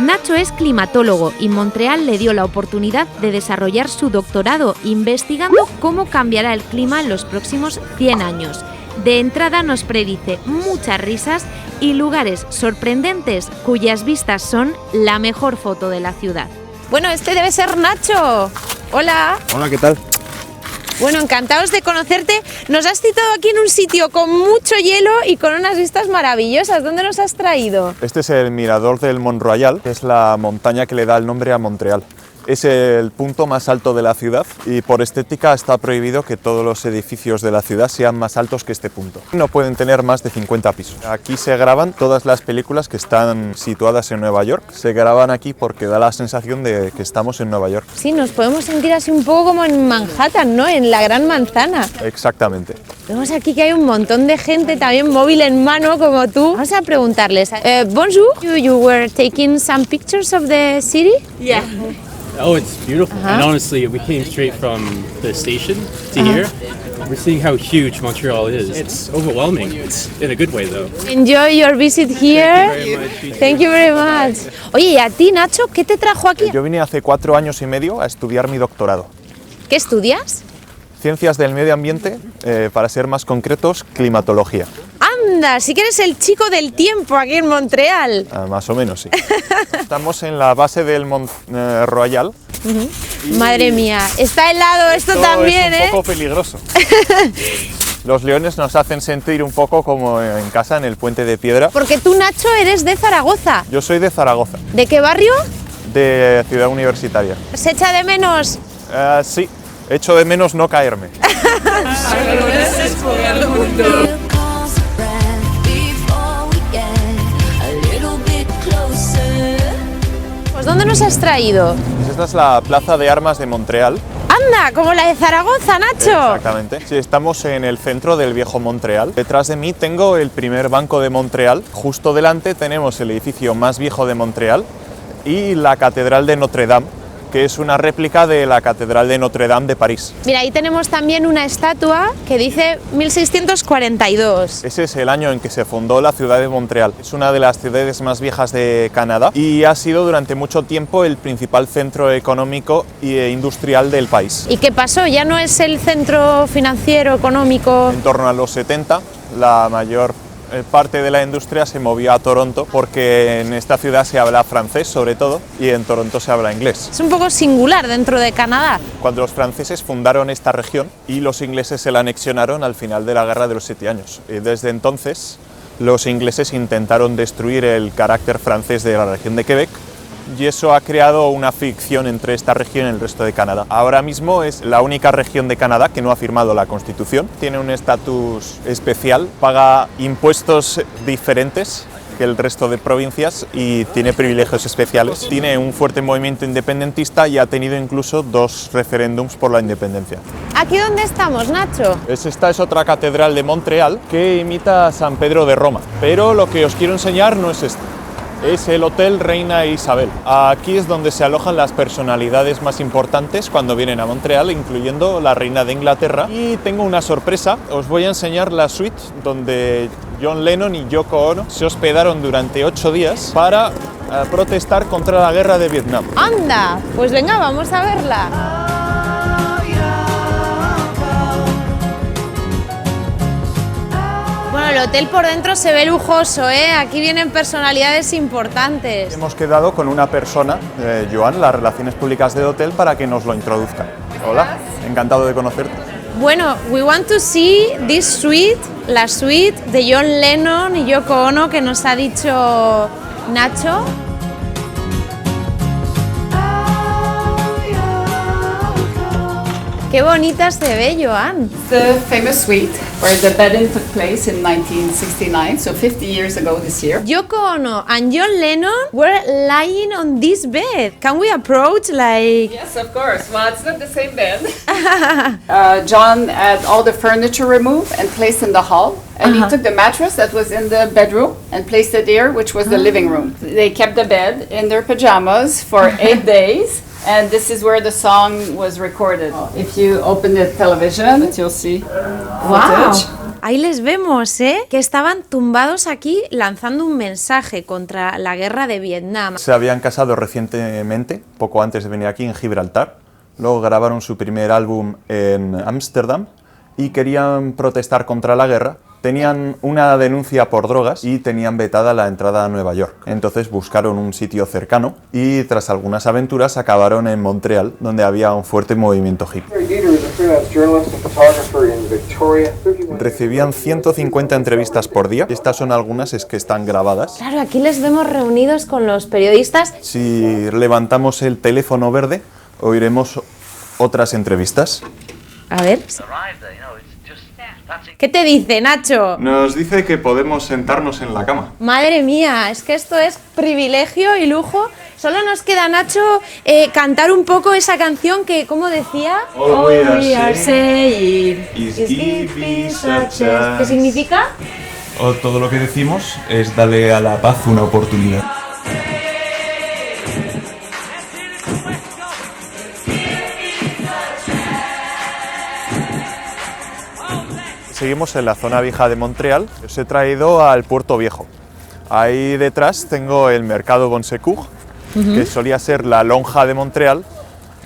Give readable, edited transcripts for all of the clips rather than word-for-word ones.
Nacho es climatólogo y Montreal le dio la oportunidad de desarrollar su doctorado investigando cómo cambiará el clima en los próximos 100 años. De entrada nos predice muchas risas y lugares sorprendentes cuyas vistas son la mejor foto de la ciudad. Bueno, este debe ser Nacho. Hola. Hola, ¿qué tal? Bueno, encantados de conocerte. Nos has citado aquí en un sitio con mucho hielo y con unas vistas maravillosas. ¿Dónde nos has traído? Este es el mirador del Mont Royal, que es la montaña que le da el nombre a Montreal. Es el punto más alto de la ciudad y por estética está prohibido que todos los edificios de la ciudad sean más altos que este punto. No pueden tener más de 50 pisos. Aquí se graban todas las películas que están situadas en Nueva York. Se graban aquí porque da la sensación de que estamos en Nueva York. Sí, nos podemos sentir así un poco como en Manhattan, ¿no? En la Gran Manzana. Exactamente. Vemos aquí que hay un montón de gente también móvil en mano como tú. Vamos a preguntarles. Bonjour, you were taking some pictures of the city? Yeah. Oh, it's beautiful. And honestly, we came straight from the station to here. We're seeing how huge Montreal is. It's overwhelming. It's in a good way, though. Enjoy your visit here. Thank you very much. Oye, ¿y a ti, Nacho, qué te trajo aquí? Yo vine hace 4 años y medio a estudiar mi doctorado. ¿Qué estudias? Ciencias del medio ambiente, para ser más concretos, climatología. Anda, sí que eres el chico del tiempo aquí en Montreal. Más o menos, sí. Estamos en la base del Mont Royal. Madre mía, está helado esto también, es un poco peligroso. Los leones nos hacen sentir un poco como en casa, en el puente de piedra. Porque tú, Nacho, eres de Zaragoza. Yo soy de Zaragoza. ¿De qué barrio? De Ciudad Universitaria. ¿Se echa de menos? Sí, echo de menos no caerme. Pues ¿dónde nos has traído? Esta es la Plaza de Armas de Montreal. ¡Anda! Como la de Zaragoza, Nacho. Exactamente. Sí, estamos en el centro del viejo Montreal. Detrás de mí tengo el primer banco de Montreal. Justo delante tenemos el edificio más viejo de Montreal y la Catedral de Notre Dame, que es una réplica de la Catedral de Notre Dame de París. Mira, ahí tenemos también una estatua que dice 1642. Ese es el año en que se fundó la ciudad de Montreal. Es una de las ciudades más viejas de Canadá y ha sido durante mucho tiempo el principal centro económico e industrial del país. ¿Y qué pasó? ¿Ya no es el centro financiero, económico? En torno a los 70, la mayor parte de la industria se movió a Toronto porque en esta ciudad se habla francés sobre todo y en Toronto se habla inglés. Es un poco singular dentro de Canadá. Cuando los franceses fundaron esta región y los ingleses se la anexionaron al final de la Guerra de los 7 años. Y desde entonces los ingleses intentaron destruir el carácter francés de la región de Quebec y eso ha creado una fricción entre esta región y el resto de Canadá. Ahora mismo es la única región de Canadá que no ha firmado la Constitución, tiene un estatus especial, paga impuestos diferentes que el resto de provincias y tiene privilegios especiales. Tiene un fuerte movimiento independentista y ha tenido incluso 2 referéndums por la independencia. ¿Aquí dónde estamos, Nacho? Esta es otra catedral de Montreal que imita a San Pedro de Roma, pero lo que os quiero enseñar no es esto. Es el Hotel Reina Isabel. Aquí es donde se alojan las personalidades más importantes cuando vienen a Montreal, incluyendo la reina de Inglaterra. Y tengo una sorpresa, os voy a enseñar la suite donde John Lennon y Yoko Ono se hospedaron durante 8 días para protestar contra la guerra de Vietnam. ¡Anda! Pues venga, vamos a verla. Bueno, el hotel por dentro se ve lujoso, ¿eh? Aquí vienen personalidades importantes. Hemos quedado con una persona, Joan, las relaciones públicas del hotel, para que nos lo introduzca. Hola, encantado de conocerte. Bueno, we want to see this suite, la suite de John Lennon y Yoko Ono que nos ha dicho Nacho. Qué bonita se ve, Joan. The famous suite where the bedding took place in 1969, so 50 years ago this year. Yoko Ono and John Lennon were lying on this bed. Can we approach like... Yes, of course. Well, it's not the same bed. John had all the furniture removed and placed in the hall. And he took the mattress that was in the bedroom and placed it there, which was the living room. They kept the bed in their pajamas for 8 days. And this is where the song was recorded. If you open the television, you'll see footage. Ahí les vemos, ¿eh? Que estaban tumbados aquí lanzando un mensaje contra la guerra de Vietnam. Se habían casado recientemente, poco antes de venir aquí, en Gibraltar. Luego grabaron su primer álbum en Ámsterdam y querían protestar contra la guerra. Tenían una denuncia por drogas y tenían vetada la entrada a Nueva York. Entonces buscaron un sitio cercano y tras algunas aventuras acabaron en Montreal, donde había un fuerte movimiento hippie. Recibían 150 entrevistas por día. Estas son algunas que están grabadas. Claro, aquí les vemos reunidos con los periodistas. Si levantamos el teléfono verde, oiremos otras entrevistas. A ver. ¿Qué te dice, Nacho? Nos dice que podemos sentarnos en la cama. Madre mía, es que esto es privilegio y lujo. Solo nos queda, Nacho, cantar un poco esa canción que, ¿cómo decía? All we are saying is give such a... ¿Qué significa? O todo lo que decimos es darle a la paz una oportunidad. Seguimos en la zona vieja de Montreal. Os he traído al Puerto Viejo. Ahí detrás tengo el mercado Bon Secours, que solía ser la lonja de Montreal,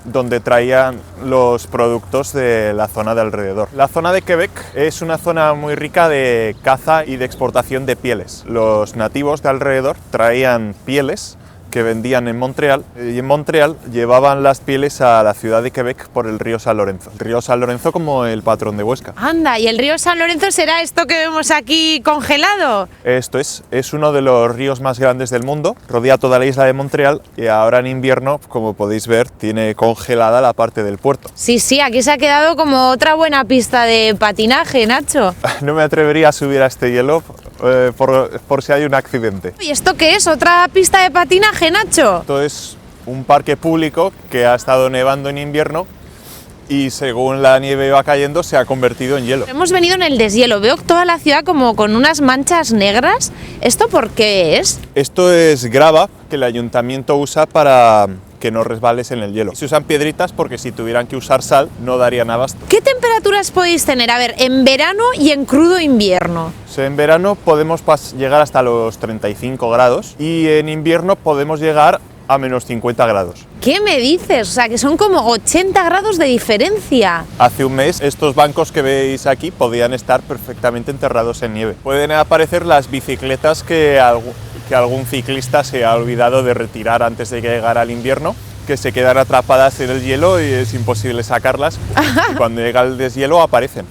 donde traían los productos de la zona de alrededor. La zona de Quebec es una zona muy rica de caza y de exportación de pieles. Los nativos de alrededor traían pieles que vendían en Montreal, y en Montreal llevaban las pieles a la ciudad de Quebec por el río San Lorenzo. El río San Lorenzo como el patrón de Huesca. Anda, ¿y el río San Lorenzo será esto que vemos aquí congelado? Esto es uno de los ríos más grandes del mundo, rodea toda la isla de Montreal y ahora en invierno, como podéis ver, tiene congelada la parte del puerto. Sí, sí, aquí se ha quedado como otra buena pista de patinaje, Nacho. No me atrevería a subir a este hielo por si hay un accidente. ¿Y esto qué es? ¿Otra pista de patinaje, Nacho? Esto es un parque público que ha estado nevando en invierno y según la nieve va cayendo se ha convertido en hielo. Hemos venido en el deshielo, veo toda la ciudad como con unas manchas negras. ¿Esto por qué es? Esto es grava que el ayuntamiento usa para que no resbales en el hielo. Se usan piedritas porque si tuvieran que usar sal no darían abasto. ¿Qué temperaturas podéis tener? A ver, en verano y en crudo invierno. En verano podemos llegar hasta los 35 grados y en invierno podemos llegar a menos 50 grados. ¿Qué me dices? O sea, que son como 80 grados de diferencia. Hace un mes estos bancos que veis aquí podían estar perfectamente enterrados en nieve. Pueden aparecer las bicicletas que algún ciclista se ha olvidado de retirar antes de llegar al invierno, que se quedan atrapadas en el hielo y es imposible sacarlas. Cuando llega el deshielo aparecen.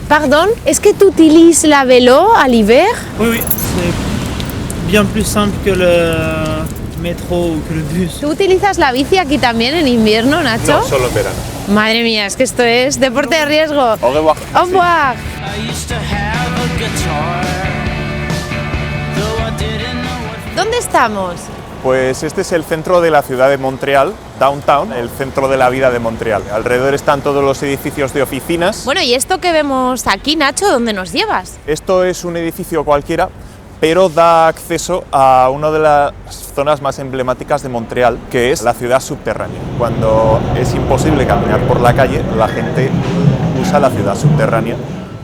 Pardon, est-ce que tu utilises la vélo à l'hiver? Oui, oui, c'est bien plus simple que le métro ou que le bus. ¿Tú utilizas la bici aquí también en invierno, Nacho? No, solo en verano. Madre mía, es que esto es deporte de riesgo. Au revoir. Au revoir. ¿Dónde estamos? Pues este es el centro de la ciudad de Montreal, downtown, el centro de la vida de Montreal. Alrededor están todos los edificios de oficinas. Bueno, ¿y esto que vemos aquí, Nacho, dónde nos llevas? Esto es un edificio cualquiera, pero da acceso a una de las zonas más emblemáticas de Montreal, que es la ciudad subterránea. Cuando es imposible caminar por la calle, la gente usa la ciudad subterránea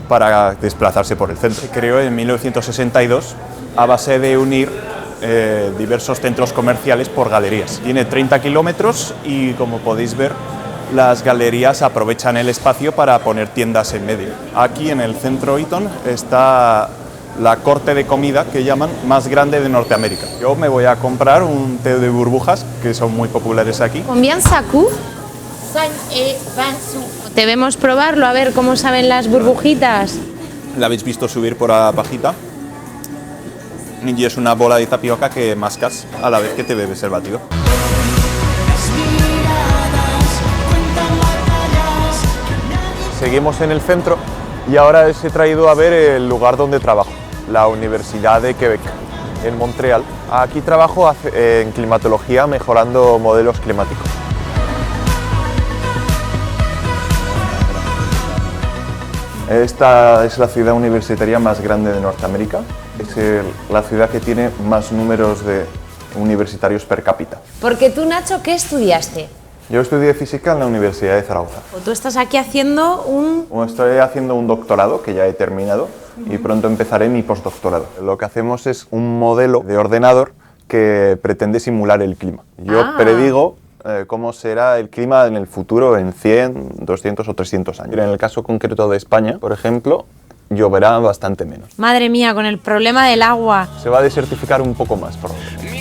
para desplazarse por el centro. Se creó en 1962 a base de unir diversos centros comerciales por galerías. Tiene 30 kilómetros y, como podéis ver, las galerías aprovechan el espacio para poner tiendas en medio. Aquí en el centro Eaton está la corte de comida que llaman más grande de Norteamérica. Yo me voy a comprar un té de burbujas, que son muy populares aquí. ¿Combien ça coûte? 5 sous. Debemos probarlo, a ver cómo saben las burbujitas. La habéis visto subir por la pajita. Y es una bola de tapioca que mascas a la vez que te bebes el batido. Seguimos en el centro y ahora os he traído a ver el lugar donde trabajo, la Universidad de Quebec, en Montreal. Aquí trabajo en climatología, mejorando modelos climáticos. Esta es la ciudad universitaria más grande de Norteamérica. Es la ciudad que tiene más números de universitarios per cápita. Porque tú, Nacho, ¿qué estudiaste? Yo estudié física en la Universidad de Zaragoza. Tú estás aquí haciendo Estoy haciendo un doctorado que ya he terminado y pronto empezaré mi postdoctorado. Lo que hacemos es un modelo de ordenador que pretende simular el clima. Yo predigo cómo será el clima en el futuro en 100, 200 o 300 años. En el caso concreto de España, por ejemplo, lloverá bastante menos. Madre mía, con el problema del agua. Se va a desertificar un poco más, por lo menos.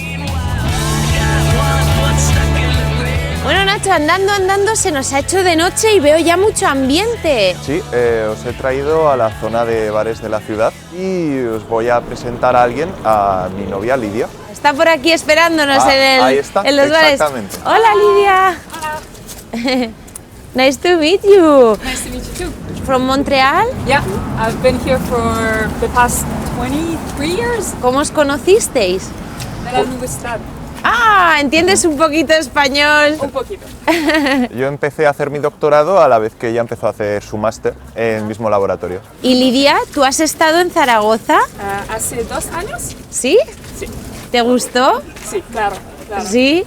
Bueno, Nacho, andando se nos ha hecho de noche y veo ya mucho ambiente. Sí, os he traído a la zona de bares de la ciudad y os voy a presentar a alguien, a mi novia Lidia. Está por aquí esperándonos ahí está, en los bares. exactamente. Hola, Lidia. Hola. Nice to meet you. Nice to meet you too. From Montreal. Yeah, I've been here for the past 23 years. ¿Cómo os conocisteis? De la universidad. Ah, ¿entiendes un poquito español? Un poquito. Yo empecé a hacer mi doctorado a la vez que ella empezó a hacer su máster en el mismo laboratorio. Y Lidia, ¿tú has estado en Zaragoza? Hace 2 años. ¿Sí? Sí. ¿Te gustó? Sí, claro. Sí.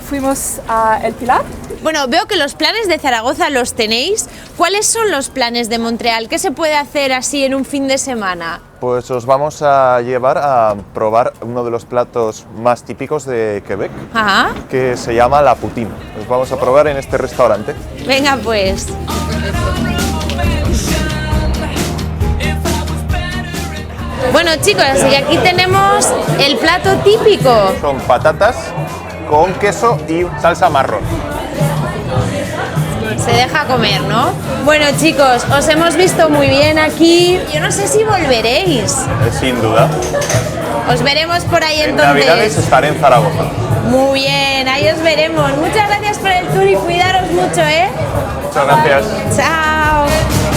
Fuimos a El Pilar. Bueno, veo que los planes de Zaragoza los tenéis. ¿Cuáles son los planes de Montreal? ¿Qué se puede hacer así en un fin de semana? Pues os vamos a llevar a probar uno de los platos más típicos de Quebec, Ajá. que se llama la poutine. Os vamos a probar en este restaurante. Venga, pues. Bueno, chicos, así que aquí tenemos el plato típico. Son patatas con queso y salsa marrón. Se deja comer, ¿no? Bueno, chicos, os hemos visto muy bien aquí. Yo no sé si volveréis. Sin duda. Os veremos por ahí En entonces. Navidades estaré en Zaragoza. Muy bien, ahí os veremos. Muchas gracias por el tour y cuidaros mucho, ¿eh? Muchas gracias. Chao.